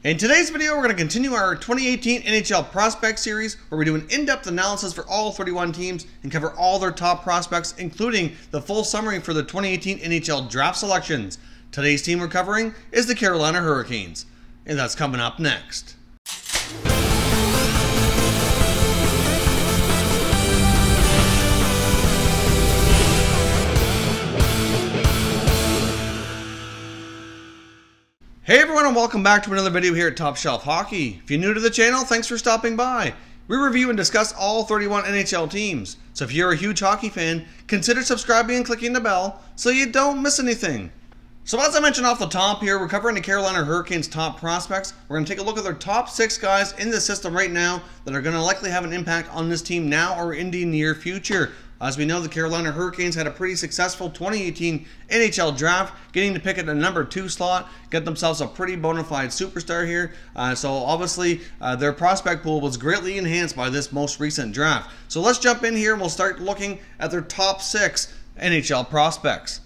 In today's video, we're going to continue our 2018 NHL Prospects series, where we do an in-depth analysis for all 31 teams and cover all their top prospects, including the full summary for the 2018 NHL Draft selections. Today's team we're covering is the Carolina Hurricanes, and that's coming up next. Hey everyone, and welcome back to another video here at Top Shelf Hockey. If you're new to the channel, thanks for stopping by. We review and discuss all 31 NHL teams, so if you're a huge hockey fan, consider subscribing and clicking the bell so you don't miss anything. So as I mentioned off the top here, we're covering the Carolina Hurricanes top prospects. We're going to take a look at their top 6 guys in the system right now that are going to likely have an impact on this team now or in the near future. As we know, the Carolina Hurricanes had a pretty successful 2018 NHL Draft, getting to pick at the number 2 slot, get themselves a pretty bona fide superstar here. So obviously, their prospect pool was greatly enhanced by this most recent draft. So let's jump in here and we'll start looking at their top 6 NHL prospects.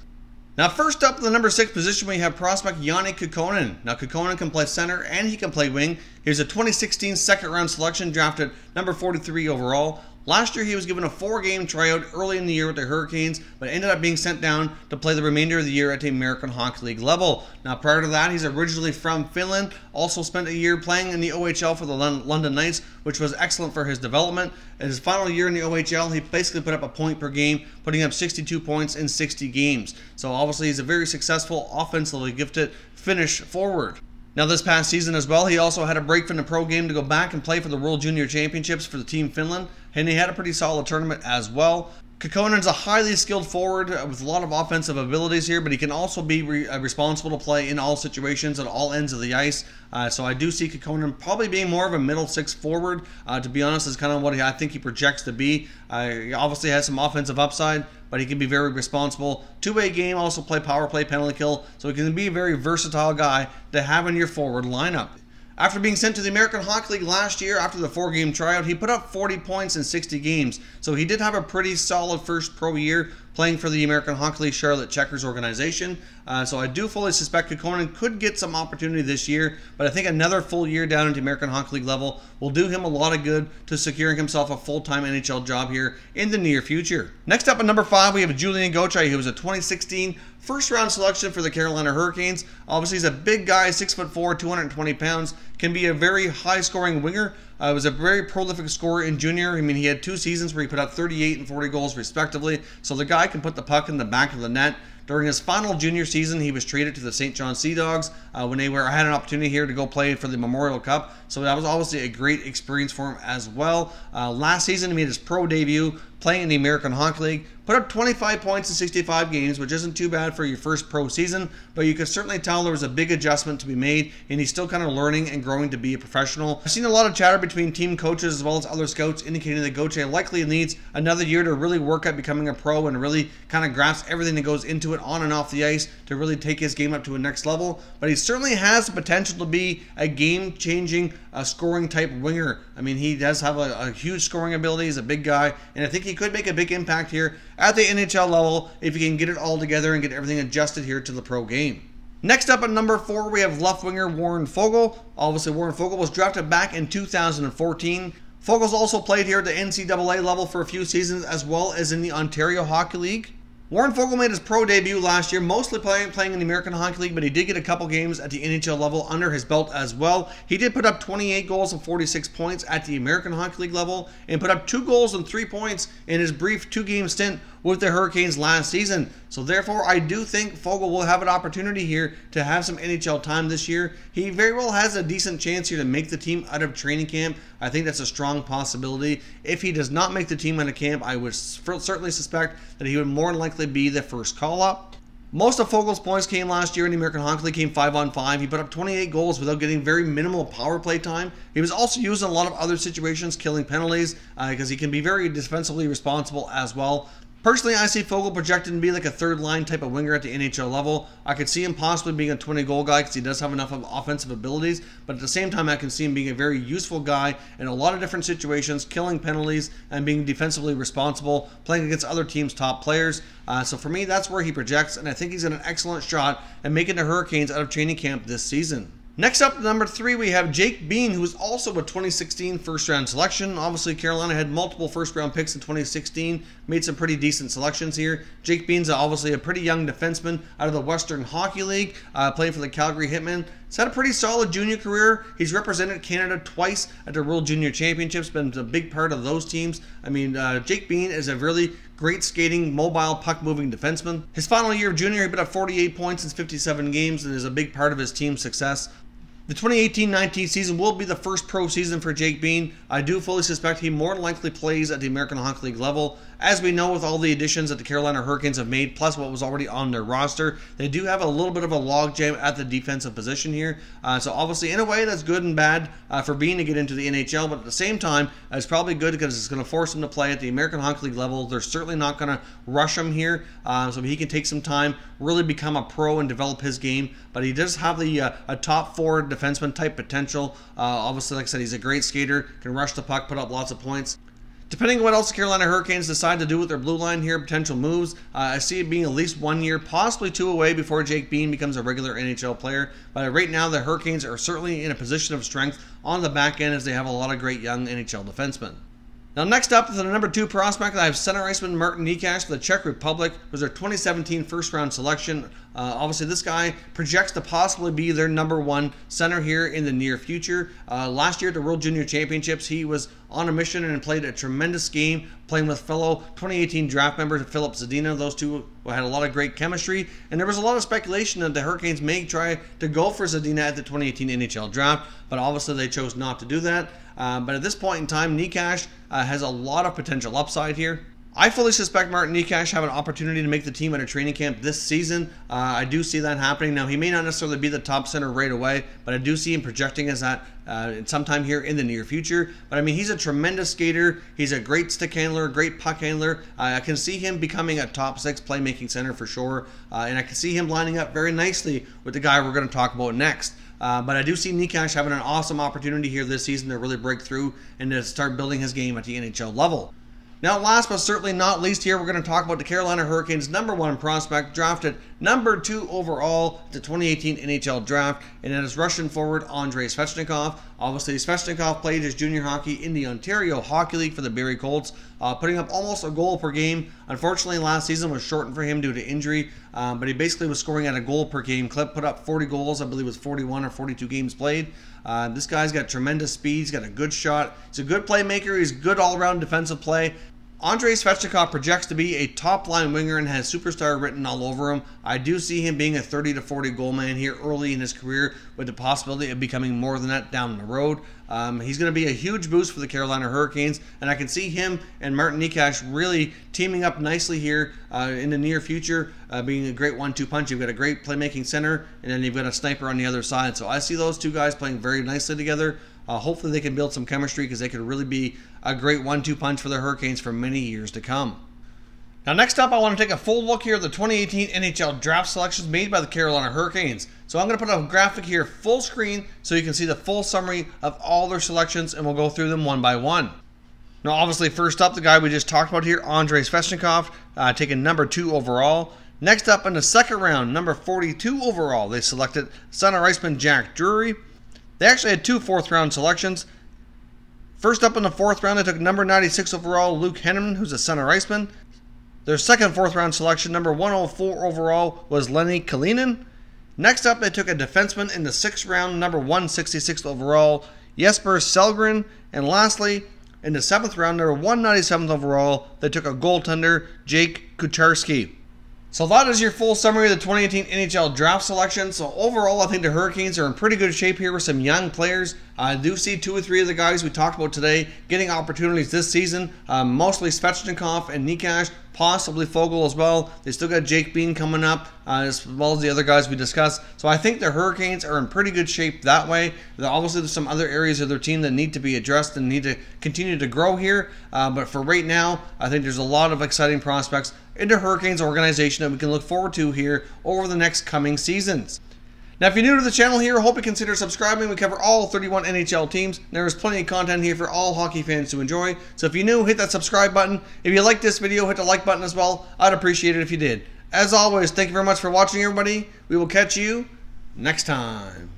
Now first up, the number 6 position, we have prospect Jani Kukkonen. Now Kukkonen can play center and he can play wing. Here's a 2016 second round selection, drafted number 43 overall. Last year, he was given a 4-game tryout early in the year with the Hurricanes, but ended up being sent down to play the remainder of the year at the American Hockey League level. Now, prior to that, he's originally from Finland, also spent a year playing in the OHL for the London Knights, which was excellent for his development. In his final year in the OHL, he basically put up a point per game, putting up 62 points in 60 games. So obviously, he's a very successful, offensively gifted Finnish forward. Now this past season as well, he also had a break from the pro game to go back and play for the World Junior Championships for the Team Finland, and he had a pretty solid tournament as well. Kukkonen's a highly skilled forward with a lot of offensive abilities here, but he can also be responsible to play in all situations at all ends of the ice. So I do see Kukkonen probably being more of a middle 6 forward. To be honest, is kind of what I think he projects to be. He obviously has some offensive upside, but he can be very responsible. Two-way game, also play power play, penalty kill, so he can be a very versatile guy to have in your forward lineup. After being sent to the American Hockey League last year after the 4-game tryout, he put up 40 points in 60 games. So he did have a pretty solid first pro year playing for the American Hockey League Charlotte Checkers organization. So I do fully suspect Kukkonen could get some opportunity this year, but I think another full year down at the American Hockey League level will do him a lot of good to securing himself a full-time NHL job here in the near future. Next up at number 5, we have Julien Gauthier, who was a 2016 first-round selection for the Carolina Hurricanes. Obviously, he's a big guy, 6'4", 220 pounds, can be a very high-scoring winger. Was a very prolific scorer in junior. I mean, he had 2 seasons where he put up 38 and 40 goals respectively. So the guy can put the puck in the back of the net. During his final junior season, he was traded to the St. John Sea Dogs when they had an opportunity here to go play for the Memorial Cup. So that was obviously a great experience for him as well. Last season, he made his pro debut playing in the American Hockey League. Put up 25 points in 65 games, which isn't too bad for your first pro season, but you could certainly tell there was a big adjustment to be made, and he's still kind of learning and growing to be a professional. I've seen a lot of chatter between team coaches as well as other scouts indicating that Gauthier likely needs another year to really work at becoming a pro and really kind of grasp everything that goes into it on and off the ice to really take his game up to a next level. But he certainly has the potential to be a game-changing scoring type winger. I mean, he does have a huge scoring ability. He's a big guy, and I think he could make a big impact here at the NHL level if he can get it all together and get everything adjusted here to the pro game. Next up at number 4, we have left winger Warren Foegele. Obviously, Warren Foegele was drafted back in 2014. Fogel's also played here at the NCAA level for a few seasons, as well as in the Ontario Hockey League. Warren Foegele made his pro debut last year, mostly playing in the American Hockey League, but he did get a couple games at the NHL level under his belt as well. He did put up 28 goals and 46 points at the American Hockey League level and put up 2 goals and 3 points in his brief 2-game stint with the Hurricanes last season. So therefore, I do think Foegele will have an opportunity here to have some NHL time this year. He very well has a decent chance here to make the team out of training camp. I think that's a strong possibility. If he does not make the team out of camp, I would certainly suspect that he would more than likely be the first call-up. Most of Fogel's points came last year in the American Hockey League, came 5-on-5. He put up 28 goals without getting very minimal power play time. He was also used in a lot of other situations, killing penalties, because he can be very defensively responsible as well. Personally, I see Foegele projected to be like a third-line type of winger at the NHL level. I could see him possibly being a 20-goal guy because he does have enough of offensive abilities, but at the same time, I can see him being a very useful guy in a lot of different situations, killing penalties and being defensively responsible, playing against other teams' top players. So for me, that's where he projects, and I think he's got an excellent shot at making the Hurricanes out of training camp this season. Next up, number 3, we have Jake Bean, who was also a 2016 first-round selection. Obviously, Carolina had multiple first-round picks in 2016, made some pretty decent selections here. Jake Bean's obviously a pretty young defenseman out of the Western Hockey League, playing for the Calgary Hitmen. He's had a pretty solid junior career. He's represented Canada twice at the World Junior Championships, been a big part of those teams. I mean, Jake Bean is a really great skating, mobile, puck-moving defenseman. His final year of junior, he put up 48 points in 57 games and is a big part of his team's success. The 2018-19 season will be the first pro season for Jake Bean. I do fully suspect he more than likely plays at the American Hockey League level. As we know, with all the additions that the Carolina Hurricanes have made, plus what was already on their roster, they do have a little bit of a logjam at the defensive position here. So obviously, in a way, that's good and bad for Bean to get into the NHL, but at the same time, it's probably good because it's going to force him to play at the American Hockey League level. They're certainly not going to rush him here, so he can take some time, really become a pro and develop his game. But he does have the a top 4 defenseman type potential. Obviously, like I said, he's a great skater, can rush the puck, put up lots of points. Depending on what else the Carolina Hurricanes decide to do with their blue line here, potential moves, I see it being at least 1 year, possibly 2 away before Jake Bean becomes a regular NHL player. But right now, the Hurricanes are certainly in a position of strength on the back end as they have a lot of great young NHL defensemen. Now, next up is the number 2 prospect. I have center iceman Martin Necas for the Czech Republic. It was their 2017 first-round selection. Obviously, this guy projects to possibly be their number 1 center here in the near future. Last year at the World Junior Championships, he was on a mission and played a tremendous game, playing with fellow 2018 draft member Filip Zadina. Those two had a lot of great chemistry, and there was a lot of speculation that the Hurricanes may try to go for Zadina at the 2018 NHL Draft, but obviously they chose not to do that. But at this point in time, Necas has a lot of potential upside here. I fully suspect Martin Necas have an opportunity to make the team at a training camp this season. I do see that happening. Now, he may not necessarily be the top center right away, but I do see him projecting as that sometime here in the near future. But I mean, he's a tremendous skater. He's a great stick handler, great puck handler. I can see him becoming a top 6 playmaking center for sure. And I can see him lining up very nicely with the guy we're going to talk about next. But I do see Necas having an awesome opportunity here this season to really break through and to start building his game at the NHL level. Now, last but certainly not least here, we're going to talk about the Carolina Hurricanes' number 1 prospect, drafted number 2 overall at the 2018 NHL Draft, and that is Russian forward Andrei Svechnikov. Obviously, Svechnikov played his junior hockey in the Ontario Hockey League for the Barrie Colts, putting up almost a goal per game. Unfortunately, last season was shortened for him due to injury, but he basically was scoring at a goal per game clip, put up 40 goals, I believe it was 41 or 42 games played. This guy's got tremendous speed, he's got a good shot, he's a good playmaker, he's good all-around defensive play. Andrei Svechnikov projects to be a top-line winger and has superstar written all over him. I do see him being a 30 to 40 goal man here early in his career, with the possibility of becoming more than that down the road. He's going to be a huge boost for the Carolina Hurricanes, and I can see him and Martin Necas really teaming up nicely here in the near future, being a great 1-2 punch. You've got a great playmaking center, and then you've got a sniper on the other side. So I see those two guys playing very nicely together. Hopefully they can build some chemistry because they could really be a great 1-2 punch for the Hurricanes for many years to come. Now, next up, I want to take a full look here at the 2018 NHL Draft selections made by the Carolina Hurricanes. So I'm going to put a graphic here full screen so you can see the full summary of all their selections, and we'll go through them one by one. Now, obviously, first up, the guy we just talked about here, Andrei Svechnikov, taken number 2 overall. Next up in the second round, number 42 overall, they selected center iceman Jack Drury. They actually had 2 fourth-round selections. First up in the 4th round, they took number 96 overall, Luke Henneman, who's a center iceman. Their second 4th-round selection, number 104 overall, was Lenny Kalinin. Next up, they took a defenseman in the 6th round, number 166 overall, Jesper Sellgren. And lastly, in the 7th round, number 197 overall, they took a goaltender, Jake Kucharski. So that is your full summary of the 2018 NHL Draft selection. So overall, I think the Hurricanes are in pretty good shape here with some young players. I do see 2 or 3 of the guys we talked about today getting opportunities this season. Mostly Svechnikov and Necas, possibly Fogle as well. They still got Jake Bean coming up, as well as the other guys we discussed. So I think the Hurricanes are in pretty good shape that way. Obviously, there's some other areas of their team that need to be addressed and need to continue to grow here. But for right now, I think there's a lot of exciting prospects in the Hurricanes organization that we can look forward to here over the next coming seasons. Now, if you're new to the channel here, I hope you consider subscribing. We cover all 31 NHL teams. There is plenty of content here for all hockey fans to enjoy. So if you're new, hit that subscribe button. If you like this video, hit the like button as well. I'd appreciate it if you did. As always, thank you very much for watching, everybody. We will catch you next time.